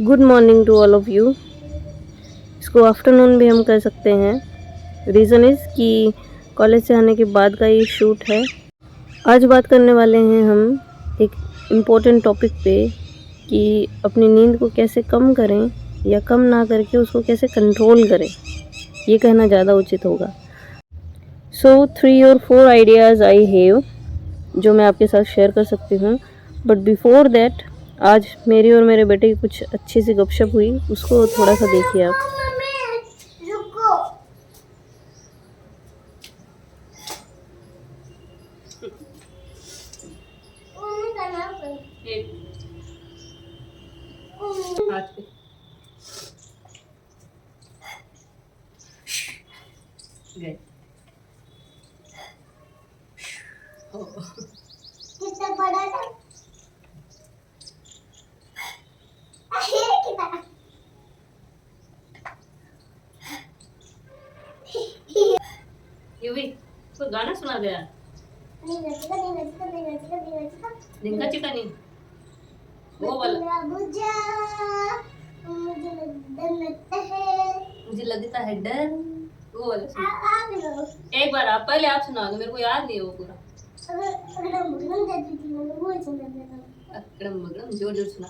Good morning to all of you. इसको afternoon भी हम कर सकते हैं। रीज़न इज़ कि कॉलेज से आने के बाद का ये शूट है। आज बात करने वाले हैं हम एक इम्पोर्टेंट टॉपिक पे कि अपनी नींद को कैसे कम करें या कम ना करके उसको कैसे कंट्रोल करें, ये कहना ज़्यादा उचित होगा। सो 3 और 4 आइडियाज़ आई हैव जो मैं आपके साथ शेयर कर सकती हूँ। बट बिफोर दैट आज मेरी और मेरे बेटे की कुछ अच्छी सी गपशप हुई, उसको थोड़ा सा देखिए आप। कितना बड़ा था यूवी कोई गाना सुना दे यार। डिंगा चिका नहीं वो वाला मुझे लगता है डर, वो वाला सुना। एक बार आप पहले आप सुना दो, मेरे को याद नहीं है वो पूरा। अगड़म बगड़म जोर जोर सुना।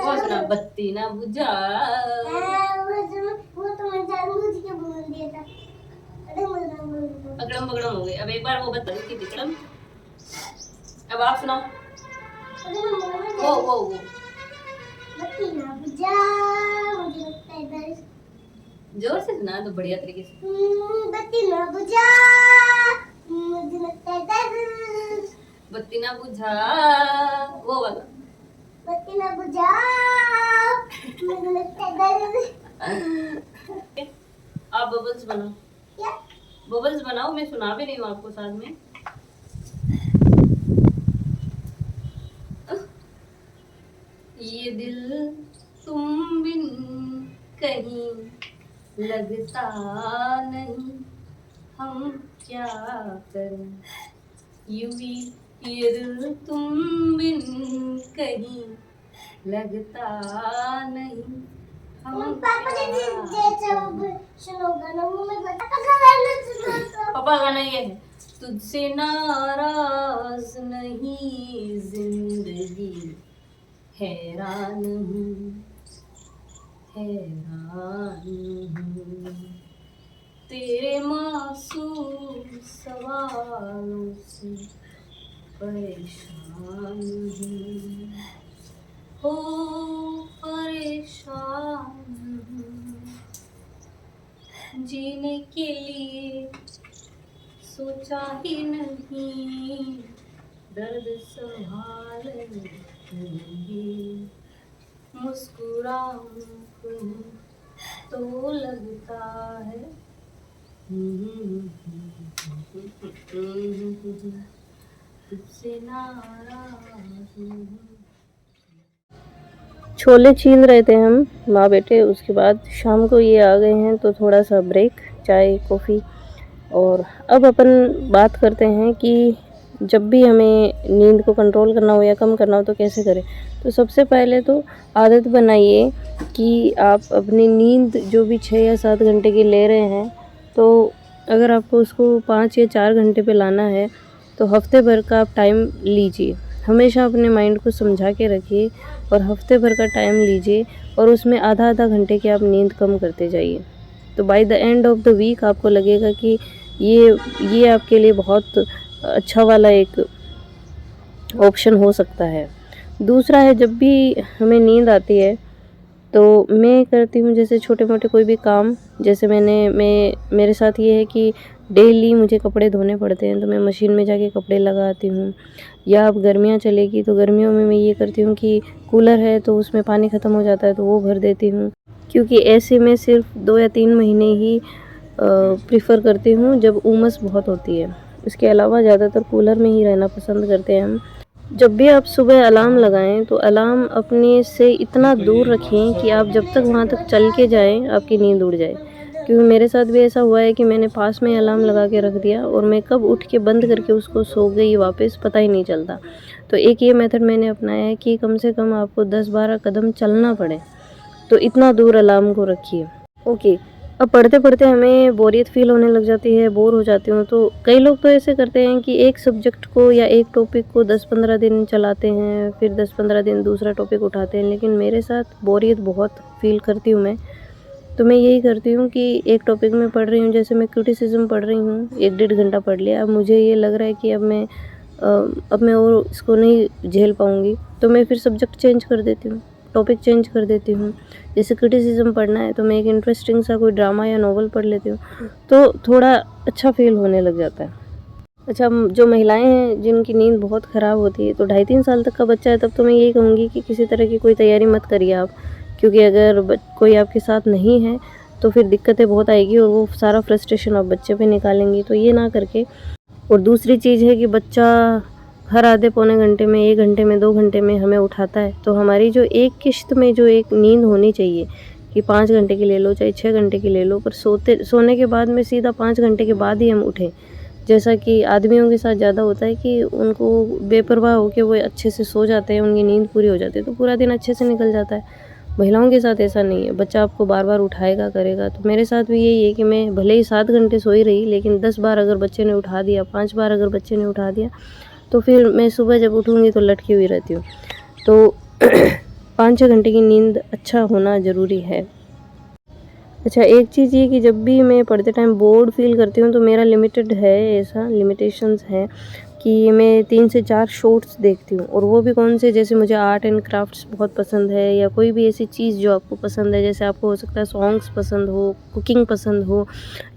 वो सुना बत्ती ना बुझा। अगड़म बगड़म हो गई। अब एक बार वो बता दी थी बिकड़म। अब आप सुनाओ। वो बत्ती ना बुझा, मुझे लगता है दर्द। जोर से सुना तो बढ़िया तरीके से। बत्ती ना बुझा, मुझे लगता है दर्द। बत्ती ना बुझा, वो वाला। बत्ती ना बुझा, मुझे लगता है दर्द। आप बबल्स बनाओ। क्या? बबल्स बनाओ, मैं सुना भी नहीं हूँ आपको साथ में। ये दिल तुम बिन कहीं लगता नहीं, हम क्या करें यूवी। ये दिल तुम बिन कहीं लगता नहीं, हम पापा क्या के सुनो गाना, मम्मी पापा का गाना सुनो। पापा गाना ये है, तुझसे नाराज नहीं जिंदगी, हैरान हूँ हैरान हूँ, तेरे मासूम सवालों से परेशान हूँ, हो परेशान हूँ, जीने के लिए सोचा ही नहीं, दर्द संभाल नहीं, मुस्कुराऊं तो लगता है तुझसे नाराज हूँ। छोले छील रहे थे हम माँ बेटे, उसके बाद शाम को ये आ गए हैं तो थोड़ा सा ब्रेक, चाय कॉफ़ी। और अब अपन बात करते हैं कि जब भी हमें नींद को कंट्रोल करना हो या कम करना हो तो कैसे करें। तो सबसे पहले तो आदत बनाइए कि आप अपनी नींद जो भी 6 या 7 घंटे की ले रहे हैं, तो अगर आपको उसको 5 या 4 घंटे पे लाना है तो हफ्ते भर का आप टाइम लीजिए। हमेशा अपने माइंड को समझा के रखिए और हफ्ते भर का टाइम लीजिए और उसमें आधा आधा घंटे की आप नींद कम करते जाइए। तो by the end of the week आपको लगेगा कि ये आपके लिए बहुत अच्छा वाला एक ऑप्शन हो सकता है। दूसरा है, जब भी हमें नींद आती है तो मैं करती हूँ जैसे छोटे मोटे कोई भी काम, जैसे मेरे साथ ये है कि डेली मुझे कपड़े धोने पड़ते हैं तो मैं मशीन में जाके कपड़े लगाती हूँ। या अब गर्मियाँ चलेगी तो गर्मियों में मैं ये करती हूँ कि कूलर है तो उसमें पानी ख़त्म हो जाता है तो वो भर देती हूँ, क्योंकि ऐसे में सिर्फ 2 या 3 महीने ही प्रीफर करती हूँ जब उमस बहुत होती है। इसके अलावा ज़्यादातर कूलर में ही रहना पसंद करते हैं हम। जब भी आप सुबह अलार्म लगाएं तो अलार्म अपने से इतना दूर रखें कि आप जब तक वहाँ तक चल के जाएं आपकी नींद उड़ जाए। क्योंकि मेरे साथ भी ऐसा हुआ है कि मैंने पास में अलार्म लगा के रख दिया और मैं कब उठ के बंद करके उसको सो गई वापस, पता ही नहीं चलता। तो एक ये मेथड मैंने अपनाया है कि कम से कम आपको 10-12 कदम चलना पड़े, तो इतना दूर अलार्म को रखिए। ओके, अब पढ़ते-पढ़ते हमें बोरियत फ़ील होने लग जाती है, बोर हो जाती हूँ, तो कई लोग तो ऐसे करते हैं कि एक सब्जेक्ट को या एक टॉपिक को 10-15 दिन चलाते हैं, फिर 10-15 दिन दूसरा टॉपिक उठाते हैं, लेकिन मेरे साथ बोरियत बहुत फ़ील करती हूँ मैं। तो मैं यही करती हूँ कि एक टॉपिक में पढ़ रही हूँ, जैसे मैं क्रिटिसिज्म पढ़ रही हूँ, 1-1.5 घंटा पढ़ लिया, अब मुझे ये लग रहा है कि अब मैं और इसको नहीं झेल पाऊँगी, तो मैं फिर सब्जेक्ट चेंज कर देती हूँ, टॉपिक चेंज कर देती हूँ। जैसे क्रिटिसिज्म पढ़ना है तो मैं एक इंटरेस्टिंग सा कोई ड्रामा या नॉवल पढ़ लेती हूँ, तो थोड़ा अच्छा फ़ील होने लग जाता है। अच्छा, जो महिलाएं हैं जिनकी नींद बहुत ख़राब होती है, तो 2.5-3 साल तक का बच्चा है, तब तो मैं यही कहूँगी कि किसी तरह की कोई तैयारी मत करिए आप, क्योंकि अगर कोई आपके साथ नहीं है तो फिर दिक्कतें बहुत आएगी और वो सारा फ्रस्ट्रेशन आप बच्चे पे निकालेंगी, तो ये ना करके। और दूसरी चीज़ है कि बच्चा हर आधे पौने घंटे में, 1 घंटे में, 2 घंटे में हमें उठाता है, तो हमारी जो एक किश्त में जो एक नींद होनी चाहिए कि 5 घंटे की ले लो, चाहे 6 घंटे की ले लो, पर सोने के बाद में सीधा 5 घंटे के बाद ही हम उठें। जैसा कि आदमियों के साथ ज़्यादा होता है कि उनको बेपरवाह होके वो अच्छे से सो जाते हैं, उनकी नींद पूरी हो जाती है, तो पूरा दिन अच्छे से निकल जाता है। महिलाओं के साथ ऐसा नहीं है, बच्चा आपको बार-बार उठाएगा, करेगा। तो मेरे साथ भी यही है कि मैं भले ही 7 घंटे सोई रही, लेकिन 10 बार अगर बच्चे ने उठा दिया, 5 बार अगर बच्चे ने उठा दिया, तो फिर मैं सुबह जब उठूँगी तो लटकी हुई रहती हूँ। तो 5-6 घंटे की नींद अच्छा होना ज़रूरी है। अच्छा, एक चीज़ ये कि जब भी मैं पढ़ते टाइम बोर्ड फ़ील करती हूँ, तो मेरा लिमिटेड है, ऐसा लिमिटेशंस है कि मैं 3 से 4 शॉर्ट्स देखती हूँ, और वो भी कौन से, जैसे मुझे आर्ट एंड क्राफ्ट्स बहुत पसंद है, या कोई भी ऐसी चीज़ जो आपको पसंद है, जैसे आपको हो सकता है सॉन्ग्स पसंद हो, कुकिंग पसंद हो,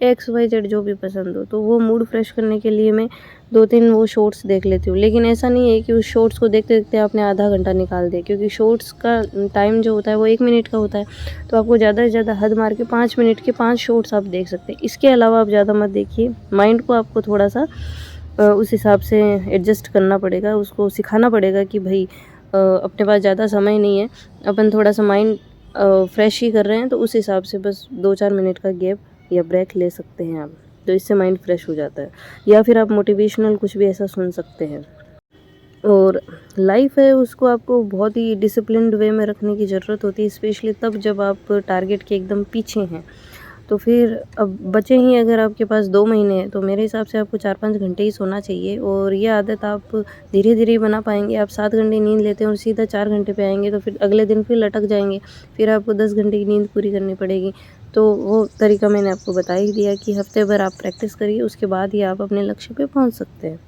XYZ जो भी पसंद हो, तो वो मूड फ्रेश करने के लिए मैं 2-3 वो शॉर्ट्स देख लेती हूँ। लेकिन ऐसा नहीं है कि उस शॉर्ट्स को देखते-देखते आपने आधा घंटा निकाल दिया, क्योंकि शॉर्ट्स का टाइम जो होता है वो 1 मिनट का होता है, तो आपको ज़्यादा से ज़्यादा हद मार के 5 मिनट के 5 शॉर्ट्स आप देख सकते हैं। इसके अलावा आप ज़्यादा मत देखिए, माइंड को आपको थोड़ा-सा उस हिसाब से एडजस्ट करना पड़ेगा, उसको सिखाना पड़ेगा कि भई अपने पास ज़्यादा समय नहीं है, अपन थोड़ा-सा माइंड फ्रेश ही कर रहे हैं, तो उस हिसाब से बस 2-4 मिनट का गैप या ब्रेक ले सकते हैं आप, तो इससे माइंड फ्रेश हो जाता है। या फिर आप मोटिवेशनल कुछ भी ऐसा सुन सकते हैं। और लाइफ़ है, उसको आपको बहुत ही डिसिप्लिन्ड वे में रखने की ज़रूरत होती है, स्पेशली तब जब आप टारगेट के एकदम पीछे हैं। तो फिर अब बचे ही अगर आपके पास 2 महीने हैं, तो मेरे हिसाब से आपको 4-5 घंटे ही सोना चाहिए, और ये आदत आप धीरे-धीरे ही बना पाएँगे। आप 7 घंटे नींद लेते हैं और सीधा 4 घंटे पे आएँगे, तो फिर अगले दिन फिर लटक जाएँगे, फिर आपको 10 घंटे की नींद पूरी करनी पड़ेगी। तो वो तरीका मैंने आपको बता ही दिया कि हफ़्ते भर आप प्रैक्टिस करिए, उसके बाद ही आप अपने लक्ष्य पे पहुँच सकते हैं।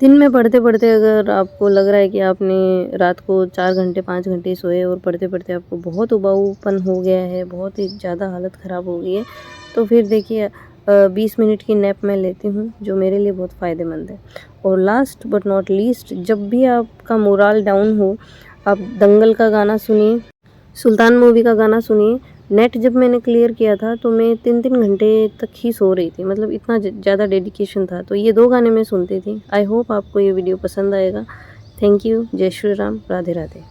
दिन में पढ़ते-पढ़ते अगर आपको लग रहा है कि आपने रात को 4 घंटे 5 घंटे सोए और पढ़ते-पढ़ते आपको बहुत उबाऊपन हो गया है, बहुत ही ज़्यादा हालत ख़राब हो गई है, तो फिर देखिए 20 मिनट की नैप मैं लेती हूँ, जो मेरे लिए बहुत फ़ायदेमंद है। और लास्ट बट नॉट लीस्ट, जब भी आपका मोरल डाउन हो, आप दंगल का गाना सुनिए, सुल्तान मूवी का गाना सुनिए। नेट जब मैंने क्लियर किया था तो मैं 3-3 घंटे तक ही सो रही थी, मतलब इतना ज़्यादा डेडिकेशन था। तो ये 2 गाने मैं सुनती थी। आई होप आपको ये वीडियो पसंद आएगा। Thank you. जय श्री राम। राधे राधे।